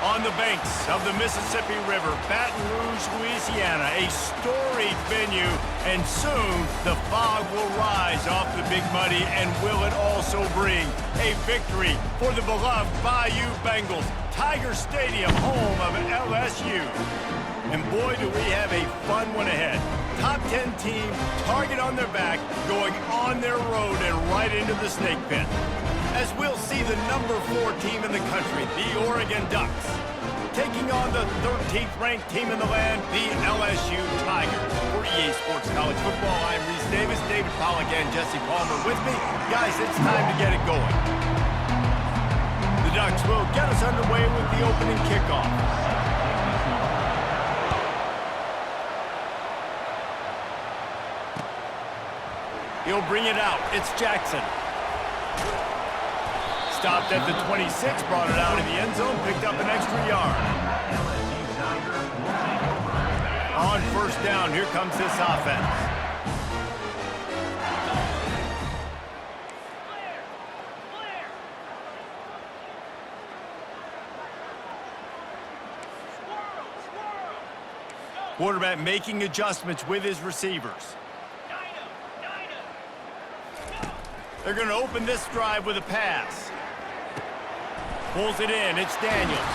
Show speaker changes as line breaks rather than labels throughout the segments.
On the banks of the Mississippi River, Baton Rouge, Louisiana, a storied venue, and soon the fog will rise off the Big Muddy, and will it also bring a victory for the beloved Bayou Bengals, Tiger Stadium, home of LSU. And boy, do we have a fun one ahead. Top 10 team, target on their back, going on their road and right into the snake pit. As we'll see the number 4 team in the country, the Oregon Ducks, taking on the 13th ranked team in the land, the LSU Tigers. For EA Sports College Football, I'm Reese Davis, David Pollack, and Jesse Palmer with me. Guys, it's time to get it going. The Ducks will get us underway with the opening kickoff. He'll bring it out. It's Jackson. Stopped at the 26, brought it out in the end zone, picked up an extra yard. On first down, here comes this offense. Quarterback making adjustments with his receivers. They're going to open this drive with a pass. Pulls it in. It's Daniels.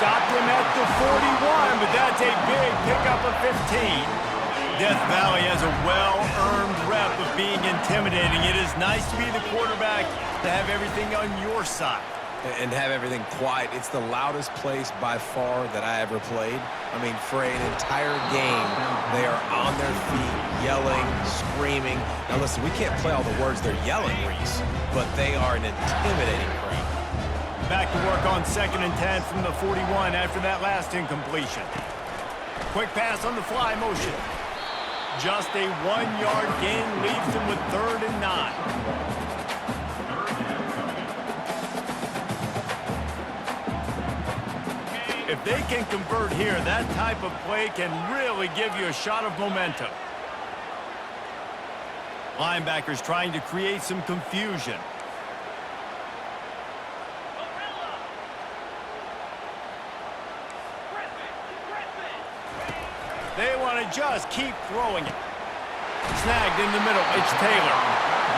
Stopped him at the 41, but that's a big pickup of 15. Death Valley has a well-earned rep of being intimidating. It is nice to be the quarterback, to have everything on your side.
And have everything quiet. It's the loudest place by far that I ever played. I mean, for an entire game, they are on their feet, yelling, screaming. Now listen, we can't play all the words they're yelling, Reese, but they are an intimidating crowd.
Back to work on 2nd and 10 from the 41 after that last incompletion. Quick pass on the fly motion. Just a 1-yard gain leaves them with 3rd and 9. If they can convert here, that type of play can really give you a shot of momentum. Linebackers trying to create some confusion. They want to just keep throwing it. Snagged in the middle. It's Taylor.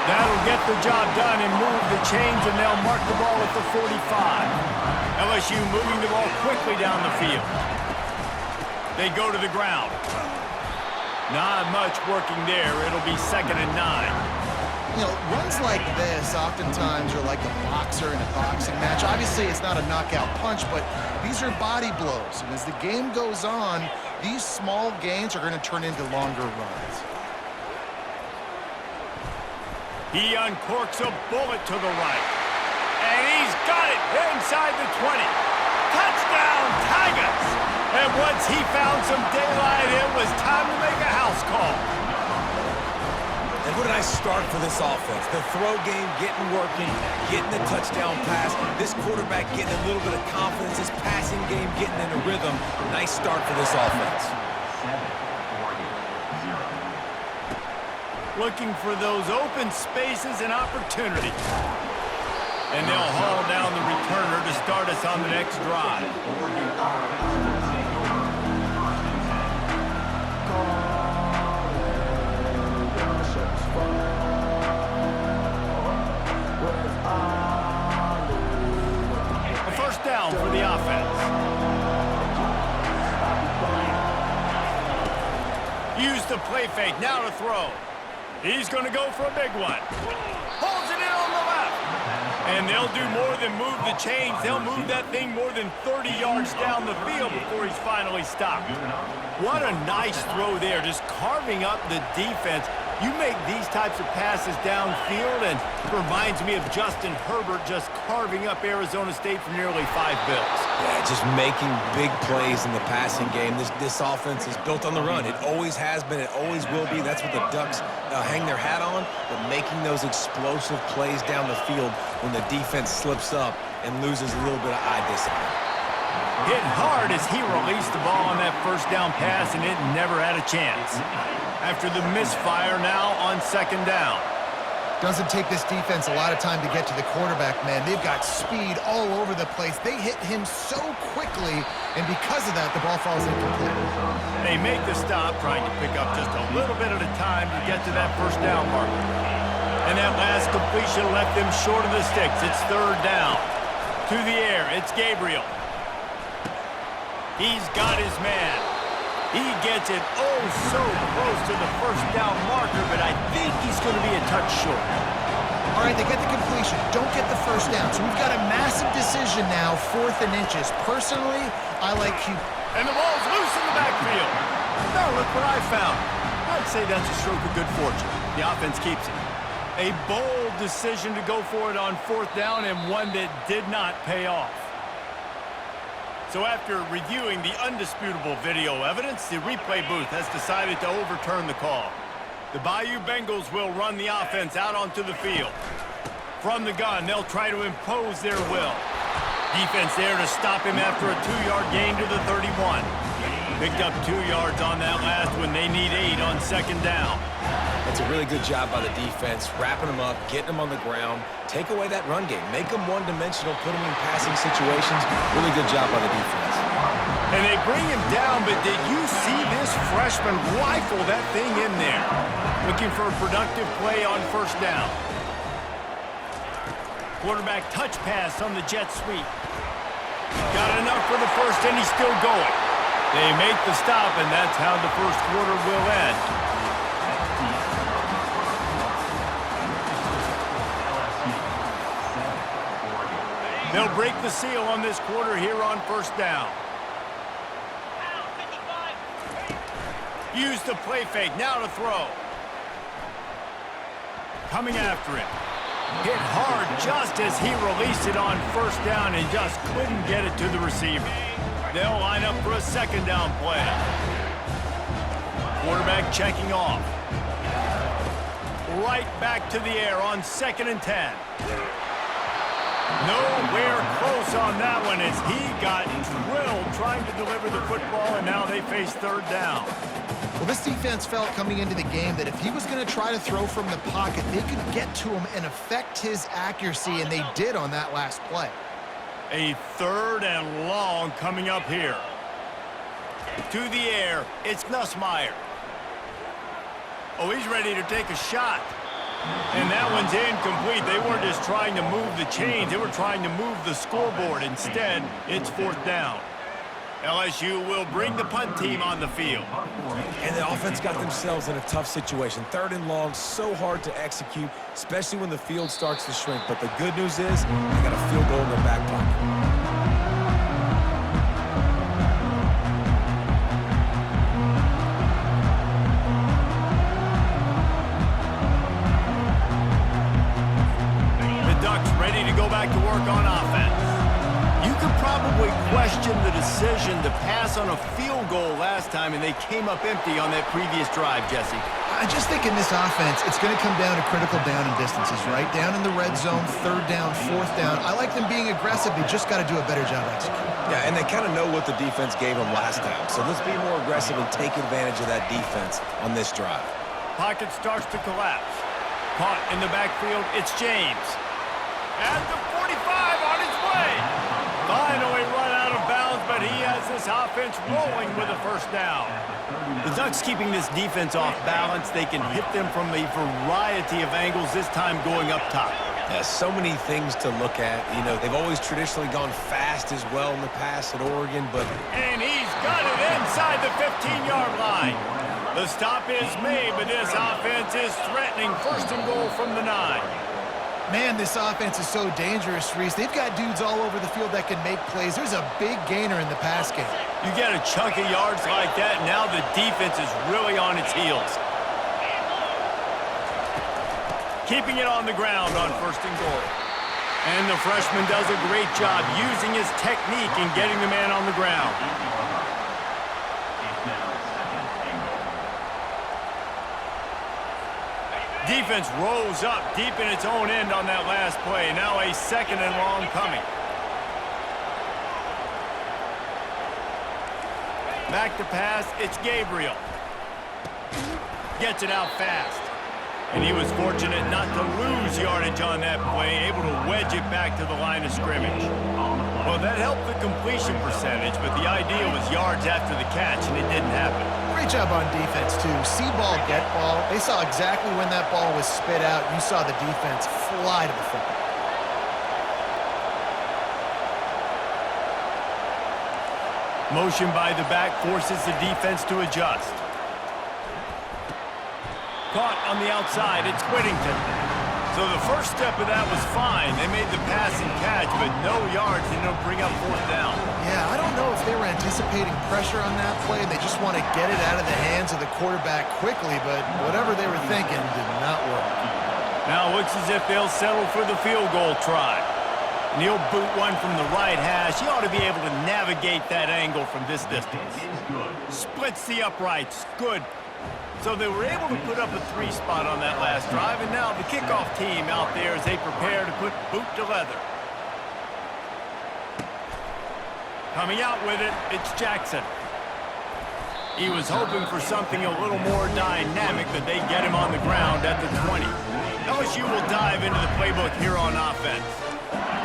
That'll get the job done and move the chains, and they'll mark the ball at the 45. LSU moving the ball quickly down the field. They go to the ground. Not much working there. It'll be 2nd and 9.
You know, runs like this oftentimes are like a boxer in a boxing match. Obviously, it's not a knockout punch, but these are body blows. And as the game goes on, these small gains are going to turn into longer runs.
He uncorks a bullet to the right. And he's got it inside the 20. Touchdown, Tigers! And once he found some daylight, it was time to make a house call.
And what a nice start for this offense. The throw game getting working, getting the touchdown pass. This quarterback getting a little bit of confidence. His passing game getting in a rhythm. Nice start for this offense.
Looking for those open spaces and opportunity. And they'll haul down the returner to start us on the next drive. A first down for the offense. Use the play fake, now to throw. He's going to go for a big one. Holds it in on the left. And they'll do more than move the chains. They'll move that thing more than 30 yards down the field before he's finally stopped. What a nice throw there, just carving up the defense. You make these types of passes downfield, and it reminds me of Justin Herbert just carving up Arizona State for nearly 5 bills.
Yeah, just making big plays in the passing game. This offense is built on the run. It always has been. It always will be. That's what the Ducks hang their hat on, but making those explosive plays down the field when the defense slips up and loses a little bit of eye discipline.
Hit hard as he released the ball on that first down pass, and it never had a chance. After the misfire, now on 2nd down.
Doesn't take this defense a lot of time to get to the quarterback, man. They've got speed all over the place. They hit him so quickly, and because of that, the ball falls incomplete.
They make the stop, trying to pick up just a little bit at a time to get to that first down marker. And that last completion left them short of the sticks. It's third down. To the air, it's Gabriel. He's got his man. He gets it oh so close to the first down marker, but I think he's going to be a touch short.
All right, they get the completion. Don't get the first down. So we've got a massive decision now, 4th and inches. Personally, I like Q.
And the ball's loose in the backfield. Now look what I found. I'd say that's a stroke of good fortune. The offense keeps it. A bold decision to go for it on 4th down, and one that did not pay off. So after reviewing the undisputable video evidence, the replay booth has decided to overturn the call. The Bayou Bengals will run the offense out onto the field. From the gun, they'll try to impose their will. Defense there to stop him after a 2-yard gain to the 31. Picked up 2 yards on that last one. They need 8 on 2nd down.
That's a really good job by the defense, wrapping them up, getting them on the ground, take away that run game, make them one-dimensional, put them in passing situations. Really good job by the defense.
And they bring him down, but did you see this freshman rifle that thing in there? Looking for a productive play on 1st down. Quarterback touch pass on the jet sweep. Got enough for the first, and he's still going. They make the stop, and that's how the first quarter will end. They'll break the seal on this quarter here on 1st down. Use the play fake, now to throw. Coming after him. Hit hard just as he released it on 1st down and just couldn't get it to the receiver. They'll line up for a 2nd down play. Quarterback checking off. Right back to the air on 2nd and 10. Nowhere close on that one as he got drilled trying to deliver the football, and now they face 3rd down.
Well, this defense felt coming into the game that if he was going to try to throw from the pocket, they could get to him and affect his accuracy, and they did on that last play.
A 3rd and long coming up here. To the air, it's Nussmeier. Oh, he's ready to take a shot. And that one's incomplete. They weren't just trying to move the chains. They were trying to move the scoreboard. Instead, it's 4th down. LSU will bring the punt team on the field.
And the offense got themselves in a tough situation. 3rd and long, so hard to execute, especially when the field starts to shrink. But the good news is they got a field goal in their back pocket.
Back to work on offense. You could probably question the decision to pass on a field goal last time, and they came up empty on that previous drive, Jesse.
I just think in this offense, it's going to come down to critical down and distances, right? Down in the red zone, 3rd down, 4th down. I like them being aggressive. They just got to do a better job executing.
Yeah, and they kind of know what the defense gave them last time. So let's be more aggressive and take advantage of that defense on this drive.
Pocket starts to collapse. Caught in the backfield, it's James. At the 45 on his way. Finally run out of bounds, but he has this offense rolling with a 1st down. The Ducks keeping this defense off balance. They can hit them from a variety of angles, this time going up top.
Yeah, so many things to look at. You know, they've always traditionally gone fast as well in the past at Oregon, but...
And he's got it inside the 15-yard line. The stop is made, but this offense is threatening 1st and goal from the 9.
Man, this offense is so dangerous, Reese. They've got dudes all over the field that can make plays. There's a big gainer in the pass game.
You get a chunk of yards like that, now the defense is really on its heels. Keeping it on the ground on 1st and goal. And the freshman does a great job using his technique and getting the man on the ground. Defense rose up deep in its own end on that last play. Now a 2nd and long coming. Back to pass, it's Gabriel. Gets it out fast. And he was fortunate not to lose yardage on that play, able to wedge it back to the line of scrimmage. Well, that helped the completion percentage, but the idea was yards after the catch, and it didn't happen.
Great job on defense, too. See ball, get ball. They saw exactly when that ball was spit out. You saw the defense fly to the football.
Motion by the back forces the defense to adjust. Caught on the outside, it's Whittington. So the first step of that was fine. They made the pass and catch, but no yards, and it'll bring up fourth down.
Yeah, I don't know if they were anticipating pressure on that play. They just want to get it out of the hands of the quarterback quickly, but whatever they were thinking did not work.
Now it looks as if they'll settle for the field goal try. And he'll boot one from the right hash. He ought to be able to navigate that angle from this distance. Splits the uprights. Good. So they were able to put up a 3 spot on that last drive, and now the kickoff team out there as they prepare to put boot to leather. Coming out with it, it's Jackson. He was hoping for something a little more dynamic, but they get him on the ground at the 20. LSU will dive into the playbook here on offense.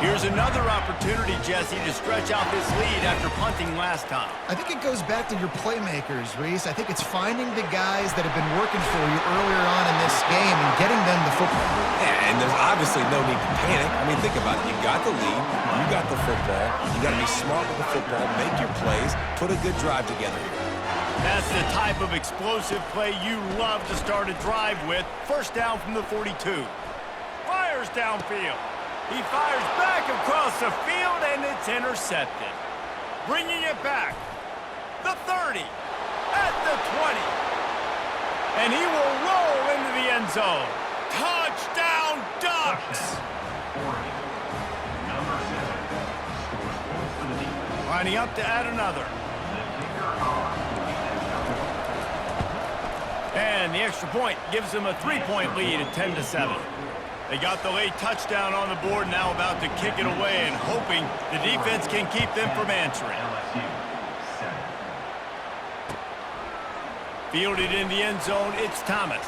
Here's another opportunity, Jesse, to stretch out this lead after punting last time.
I think it goes back to your playmakers, Reese. I think it's finding the guys that have been working for you earlier on in this game and getting them the football.
Yeah, and there's obviously no need to panic. I mean, think about it. You got the lead. You got the football. You got to be smart with the football, make your plays, put a good drive together here.
That's the type of explosive play you love to start a drive with. First down from the 42. Fires downfield. He fires back across the field, and it's intercepted. Bringing it back. The 30. At the 20. And he will roll into the end zone. Touchdown, Ducks! Lining up to add another. And the extra point gives them a 3-point lead at 10-7. They got the late touchdown on the board, now about to kick it away and hoping the defense can keep them from answering. Fielded in the end zone, it's Thomas.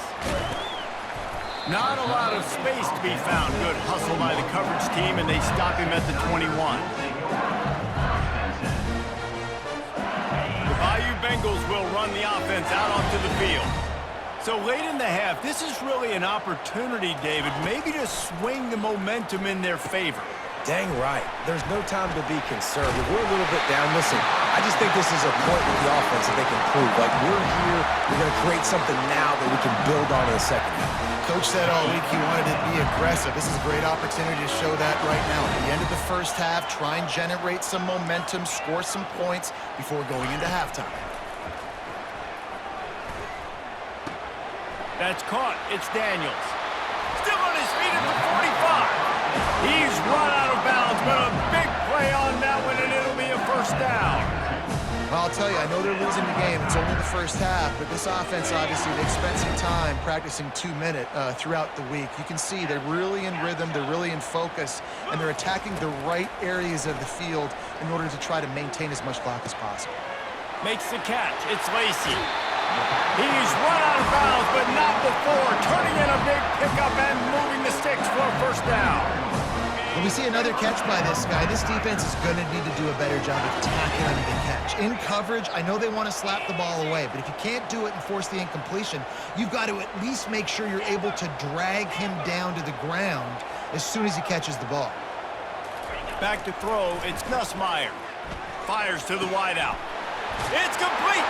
Not a lot of space to be found. Good hustle by the coverage team, and they stop him at the 21. The Bayou Bengals will run the offense out onto the field. So late in the half, this is really an opportunity, David, maybe to swing the momentum in their favor.
Dang right. There's no time to be concerned. If we're a little bit down, listen, I just think this is a point with the offense that they can prove. Like, we're here, we're going to create something now that we can build on in the second half.
Coach said all week he wanted to be aggressive. This is a great opportunity to show that right now. At the end of the first half, try and generate some momentum, score some points before going into halftime.
That's caught. It's Daniels. Still on his feet at the 45. He's run out of bounds, but a big play on that one, and it'll be a first down.
Well, I'll tell you, I know they're losing the game. It's only the first half, but this offense, obviously, they've spent some time practicing 2-minute throughout the week. You can see they're really in rhythm, they're really in focus, and they're attacking the right areas of the field in order to try to maintain as much clock as possible.
Makes the catch. It's Lacey. He's run out of bounds, but not before. Turning in a big pickup and moving the sticks for a first down.
When we see another catch by this guy, this defense is going to need to do a better job of tackling the catch. In coverage, I know they want to slap the ball away, but if you can't do it and force the incompletion, you've got to at least make sure you're able to drag him down to the ground as soon as he catches the ball.
Back to throw, it's Nussmeier. Fires to the wideout. It's complete.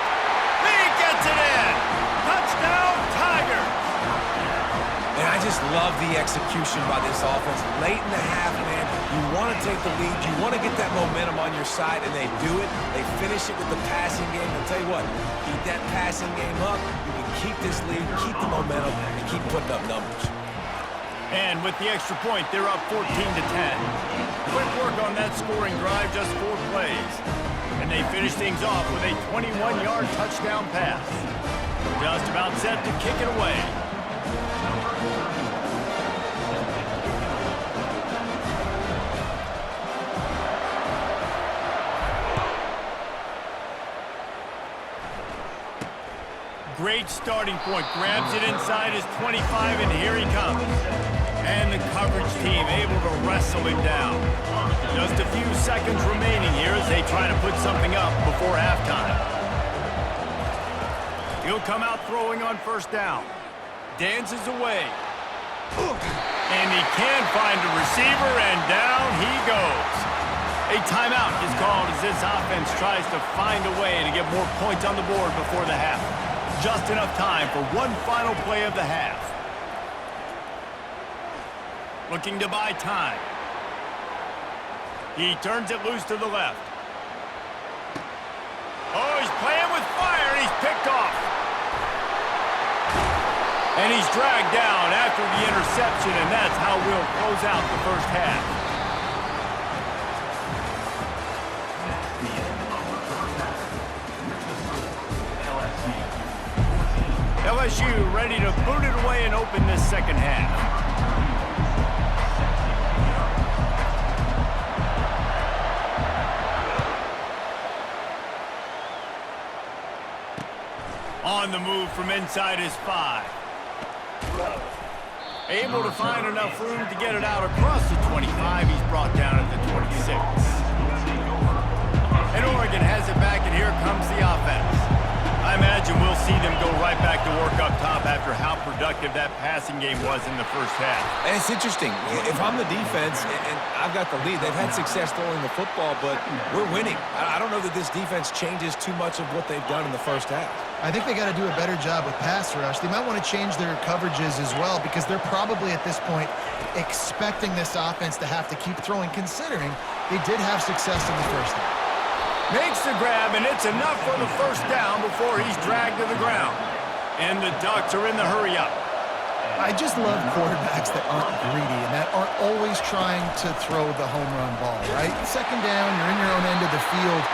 He gets it in. Touchdown, Tigers.
And I just love the execution by this offense. Late in the half, man, you want to take the lead. You want to get that momentum on your side, and they do it. They finish it with the passing game. I'll tell you what, keep that passing game up. You can keep this lead, keep the momentum, and keep putting up numbers.
And with the extra point, they're up 14-10. Quick work on that scoring drive, just 4 plays. And they finish things off with a 21-yard touchdown pass. Just about set to kick it away. Great starting point. Grabs it inside his 25, and here he comes. And the coverage team able to wrestle him down. Just a few seconds remaining here as they try to put something up before halftime. He'll come out throwing on first down. Dances away. And he can't find a receiver, and down he goes. A timeout is called as this offense tries to find a way to get more points on the board before the half. Just enough time for one final play of the half. Looking to buy time. He turns it loose to the left. Oh, he's playing with fire, and he's picked off. And he's dragged down after the interception, and that's how we'll close out the first half. LSU ready to boot it away and open this second half. On the move from inside his 5. Able to find enough room to get it out across the 25. He's brought down at the 26. And Oregon has it back, and here comes the offense. I imagine we'll see them go right back to work up top after how productive that passing game was in the first half.
And it's interesting. If I'm the defense and I've got the lead, they've had success throwing the football, but we're winning. I don't know that this defense changes too much of what they've done in the first half.
I think they got to do a better job with pass rush. They might want to change their coverages as well, because they're probably at this point expecting this offense to have to keep throwing, considering they did have success in the first half.
Makes the grab, and it's enough for the first down before he's dragged to the ground. And the Ducks are in the hurry-up.
I just love quarterbacks that aren't greedy and that aren't always trying to throw the home run ball, right? Second down, you're in your own end of the field.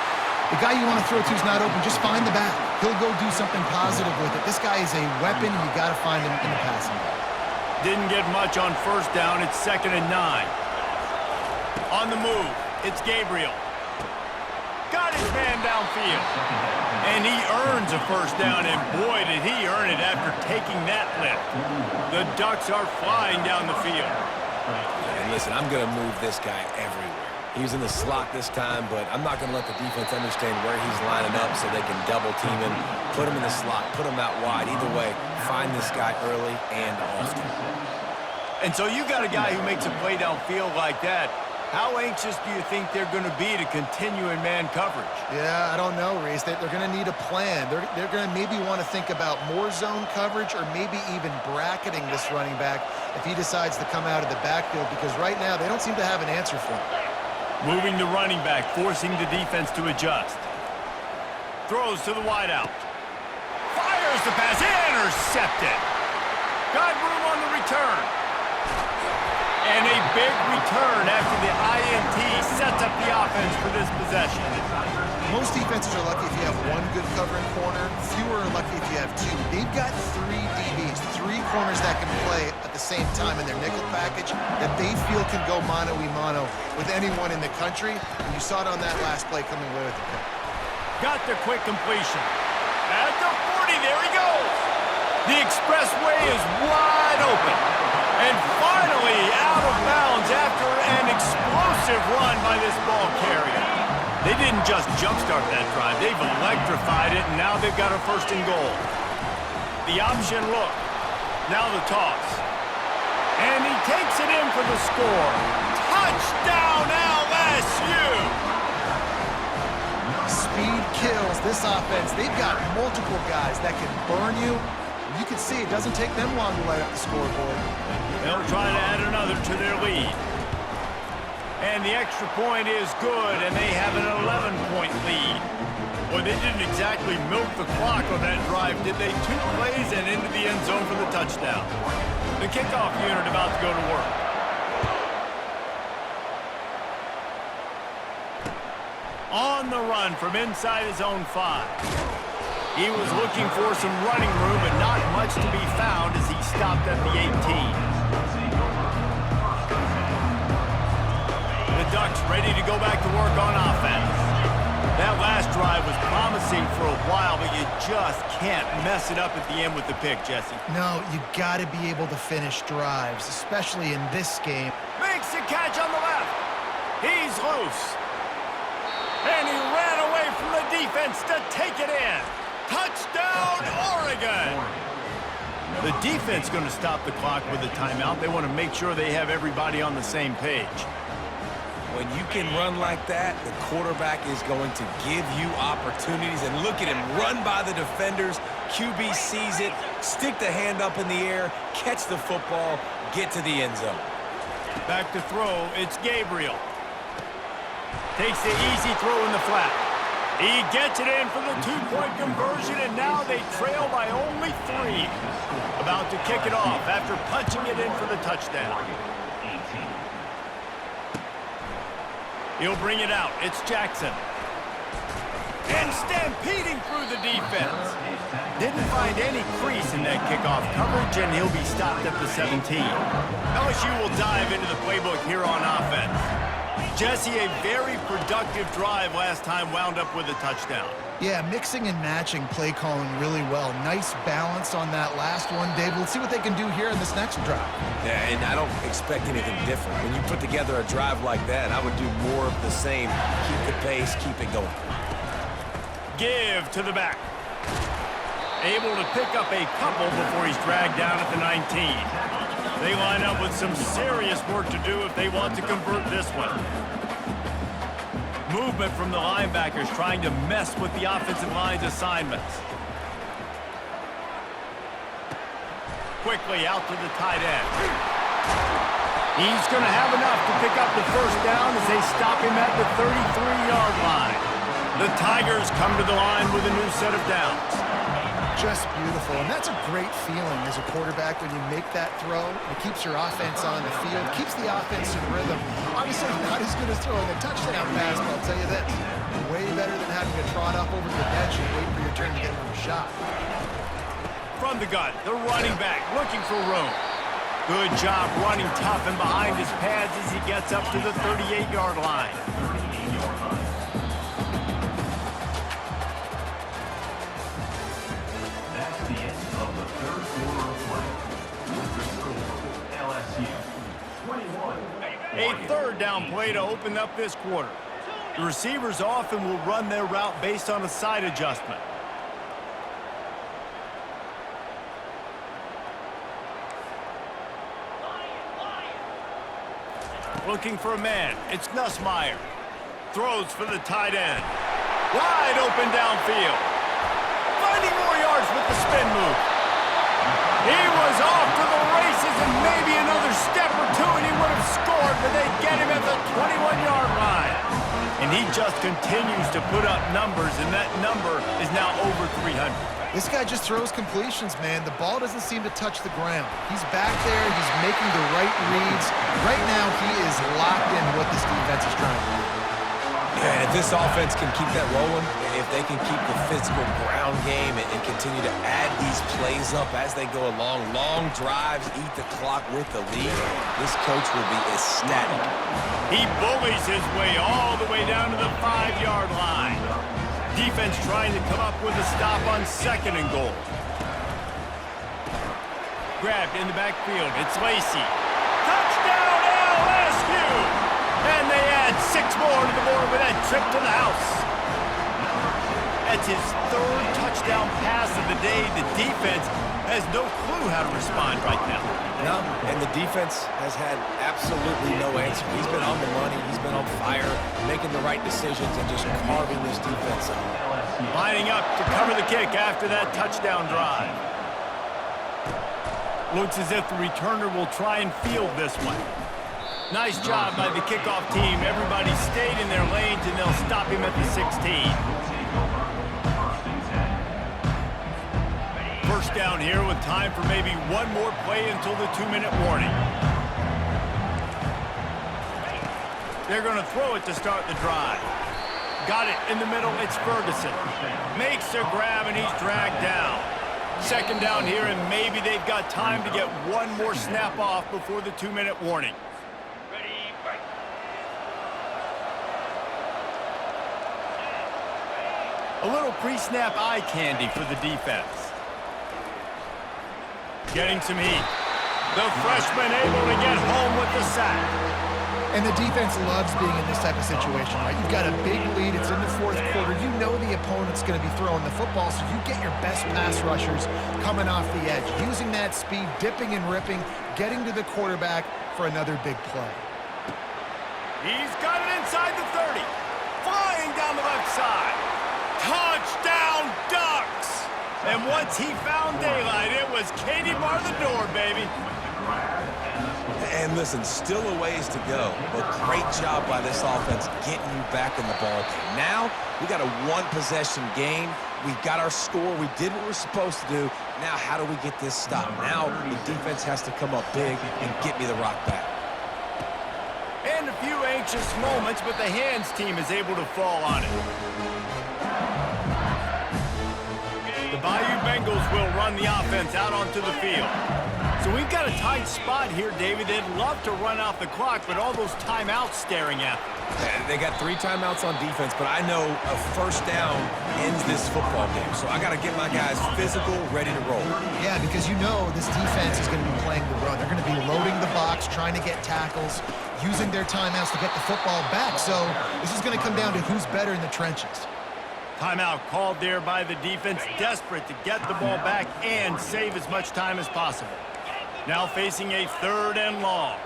The guy you want to throw to is not open. Just find the back. He'll go do something positive with it. This guy is a weapon, and you got to find him in the passing game.
Didn't get much on first down. It's 2nd and 9. On the move, it's Gabriel. Got his man downfield. And he earns a first down, and boy, did he earn it after taking that lift. The Ducks are flying down the field.
And listen, I'm going to move this guy everywhere. He was in the slot this time, but I'm not going to let the defense understand where he's lining up so they can double team him, put him in the slot, put him out wide. Either way, find this guy early and often.
And so you got a guy who makes a play downfield like that. How anxious do you think they're going to be to continue in man coverage?
Yeah, I don't know, Reese. They're going to need a plan. They're going to maybe want to think about more zone coverage, or maybe even bracketing this running back if he decides to come out of the backfield, because right now they don't seem to have an answer for him.
Moving the running back, forcing the defense to adjust. Throws to the wideout. Fires the pass, intercepted. Got room on the return. And a big return after the INT sets up the offense for this possession.
Most defenses are lucky if you have one good covering corner. Fewer are lucky if you have two. They've got 3 DBs, 3 corners that can play at the same time in their nickel package that they feel can go mano-a-mano with anyone in the country. And you saw it on that last play coming away with the pick.
Got the quick completion. At the 40, there he goes. The expressway is wide open. And finally out of bounds after an explosive run by this ball carrier. They didn't just jumpstart that drive. They've electrified it, and now they've got a 1st and goal. The option look. Now the toss. And he takes it in for the score. Touchdown, LSU!
Speed kills this offense. They've got multiple guys that can burn you. You can see it doesn't take them long to light up the scoreboard.
They'll try to add another to their lead. And the extra point is good, and they have an 11-point lead. Boy, they didn't exactly milk the clock on that drive, did they? 2 plays and into the end zone for the touchdown. The kickoff unit about to go to work. On the run from inside his own 5. He was looking for some running room, but not much to be found as he stopped at the 18. The Ducks ready to go back to work on offense. That last drive was promising for a while, but you just can't mess it up at the end with the pick, Jesse.
No, you got to be able to finish drives, especially in this game.
Makes the catch on the left. He's loose. And he ran away from the defense to take it in. Touchdown, Oregon! The defense going to stop the clock with a timeout. They want to make sure they have everybody on the same page.
When you can run like that, the quarterback is going to give you opportunities. And look at him run by the defenders. QB sees it, stick the hand up in the air, catch the football, get to the end zone.
Back to throw, it's Gabriel. Takes the easy throw in the flat. He gets it in for the two-point conversion, and now they trail by only 3. About to kick it off after punching it in for the touchdown. He'll bring it out. It's Jackson. And stampeding through the defense. Didn't find any crease in that kickoff coverage, and he'll be stopped at the 17. LSU will dive into the playbook here on offense. Jesse, a very productive drive last time, wound up with a touchdown.
Yeah, mixing and matching play calling really well. Nice balance on that last one, Dave. Let's see what they can do here in this next drive.
Yeah, and I don't expect anything different. When you put together a drive like that, I would do more of the same. Keep the pace, keep it going.
Give to the back. Able to pick up a couple before he's dragged down at the 19. They line up with some serious work to do if they want to convert this one. Movement from the linebackers trying to mess with the offensive line's assignments. Quickly out to the tight end. He's going to have enough to pick up the first down as they stop him at the 33-yard line. The Tigers come to the line with a new set of downs.
Just beautiful, and that's a great feeling as a quarterback when you make that throw. It keeps your offense on the field, keeps the offense in rhythm. Obviously, not as good as throwing a touchdown pass, but I'll tell you this, way better than having to trot up over to the bench and wait for your turn to get another shot.
From the gun, the running back looking for room. Good job running tough and behind his pads as he gets up to the 38-yard line. A third down play to open up this quarter. The receivers often will run their route based on a side adjustment. Looking for a man. It's Nussmeier. Throws for the tight end. Wide open downfield. Finding more yards with the spin move. He was off to the races and maybe another step or two and he would have scored, but they get him at the 21-yard line. And he just continues to put up numbers, and that number is now over 300.
This guy just throws completions, man. The ball doesn't seem to touch the ground. He's back there. He's making the right reads. Right now, he is locked in what this defense is trying to do.
Yeah, and if this offense can keep that rolling, if they can keep the physical ground game and continue to add these plays up as they go along, long drives, eat the clock with the lead, this coach will be ecstatic.
He bullies his way all the way down to the 5-yard line. Defense trying to come up with a stop on 2nd and goal. Grabbed in the backfield. It's Lacey. Touchdown LSU! And they add 6 more to the board with that trip to the house. That's his 3rd touchdown pass of the day. The defense has no clue how to respond right now.
No, and the defense has had absolutely no answer. He's been on the money. He's been on fire, making the right decisions and just carving this defense up.
Lining up to cover the kick after that touchdown drive. Looks as if the returner will try and field this one. Nice job by the kickoff team. Everybody stayed in their lanes, and they'll stop him at the 16. First down here with time for maybe one more play until the 2-minute warning. They're going to throw it to start the drive. Got it in the middle. It's Ferguson. Makes a grab, and he's dragged down. 2nd down here, and maybe they've got time to get one more snap off before the 2-minute warning. A little pre-snap eye candy for the defense. Getting some heat. The freshman able to get home with the sack.
And the defense loves being in this type of situation, right? You've got a big lead. It's in the fourth quarter. You know the opponent's going to be throwing the football, so you get your best pass rushers coming off the edge, using that speed, dipping and ripping, getting to the quarterback for another big play.
He's got it inside the 30. Flying down the left side. Touchdown, Ducks! And once he found daylight, it was Katie bar the door, baby.
And listen, still a ways to go, but great job by this offense getting you back in the ball game. Now, we got a one-possession game. We got our score. We did what we're supposed to do. Now, how do we get this stopped? Now, the defense has to come up big and get me the rock back.
And a few anxious moments, but the hands team is able to fall on it. The Bayou Bengals will run the offense out onto the field. So we've got a tight spot here, David. They'd love to run out the clock, but all those timeouts staring at them.
They got 3 timeouts on defense, but I know a first down ends this football game. So I got to get my guys physical, ready to roll.
Yeah, because you know this defense is going to be playing the run. They're going to be loading the box, trying to get tackles, using their timeouts to get the football back. So this is going to come down to who's better in the trenches.
Timeout called there by the defense, desperate to get the ball back and save as much time as possible. Now facing a 3rd and long.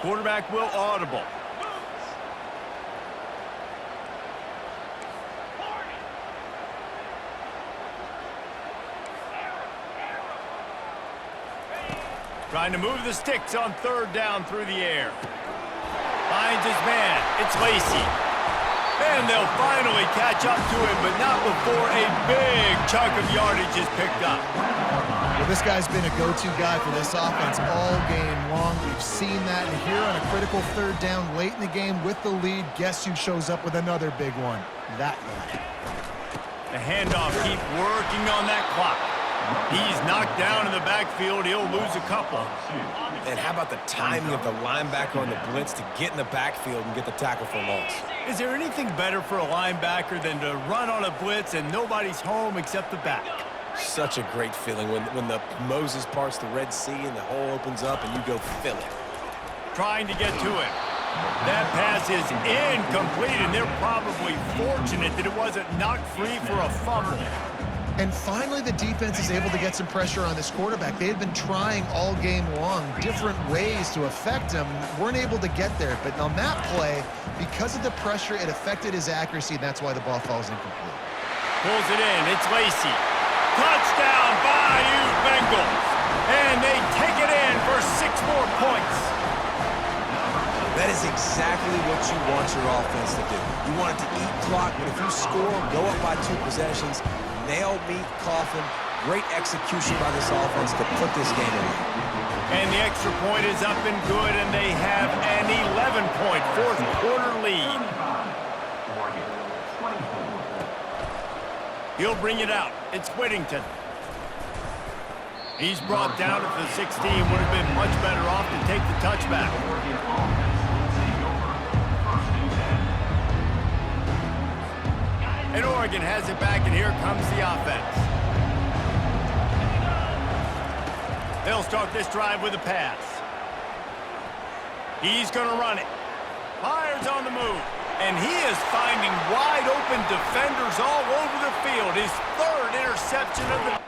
Quarterback will audible. Trying to move the sticks on 3rd down through the air. Finds his man. It's Lacey. And they'll finally catch up to him, but not before a big chunk of yardage is picked up.
Well, this guy's been a go-to guy for this offense all game long. We've seen that. And here on a critical 3rd down late in the game with the lead, guess who shows up with another big one? That guy.
The handoff keep working on that clock. He's knocked down in the backfield. He'll lose a couple.
And how about the timing of the linebacker on the blitz to get in the backfield and get the tackle for loss?
Is there anything better for a linebacker than to run on a blitz and nobody's home except the back?
Such a great feeling when the Moses parts the Red Sea and the hole opens up and you go fill it.
Trying to get to it. That pass is incomplete, and they're probably fortunate that it wasn't knocked free for a fumble.
And finally, the defense is able to get some pressure on this quarterback. They had been trying all game long different ways to affect him. Weren't able to get there. But on that play, because of the pressure, it affected his accuracy, and that's why the ball falls incomplete.
Pulls it in. It's Lacey. Touchdown, Bayou Bengals. And they take it in for 6 more points.
That is exactly what you want your offense to do. You want it to eat clock, but if you score, go up by 2 possessions, nail, meet, coffin. Great execution by this offense to put this game away.
And the extra point is up and good, and they have an 11-point 4th quarter lead. He'll bring it out. It's Whittington. He's brought down at the 16. Would have been much better off to take the touchback. And Oregon has it back, and here comes the offense. They'll start this drive with a pass. He's going to run it. Fires on the move. And he is finding wide open defenders all over the field. His 3rd interception of the